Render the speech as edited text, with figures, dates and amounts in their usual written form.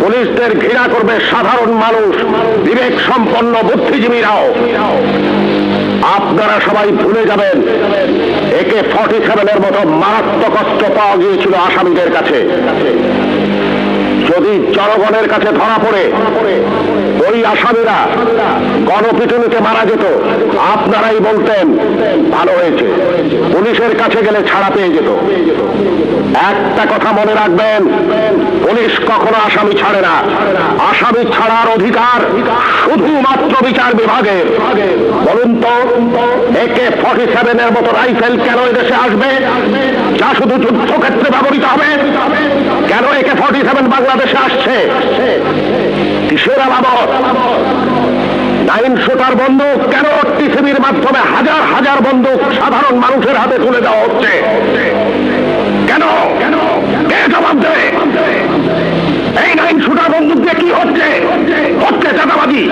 পুলিশদের ঘৃণা করবে সাধারণ মানুষ, বিবেক সম্পন্ন বুদ্ধিজীবীরাও। আপনারা সবাই ভুলে যাবেন AK-47 মতো মারাত্মক অস্ত্র পাওয়া গিয়েছিল আসামিদের কাছে। যদি জনগণের কাছে ধরা পড়ে ওই আসামিরা গণপিটুনিতে মারা যেত, আপনারাই বলতেন ভালো হয়েছে, পুলিশের কাছে গেলে ছাড়া পেয়ে যেত। একটা কথা মনে রাখবেন, পুলিশ কখনো আসামি ছাড়ে না। আসামি ছাড়ার অধিকার শুধুমাত্র বিচার বিভাগের। বলুন তো, AK-47 মতো রাইফেল কেন এদেশে আসবে, যা শুধু যুদ্ধক্ষেত্রে ব্যবহৃত হবে? কেন AK-47 বাংলাদেশে আসছে? কিসের আলামত? 9 শুটার বন্দুক কেন টিসিবির মাধ্যমে হাজার হাজার বন্দুক সাধারণ মানুষের হাতে তুলে দেওয়া হচ্ছে? কেন? কে জবাব দেবে? এই 9 শুটার বন্দুক দিয়ে কি হচ্ছে? চাঁদাবাজি।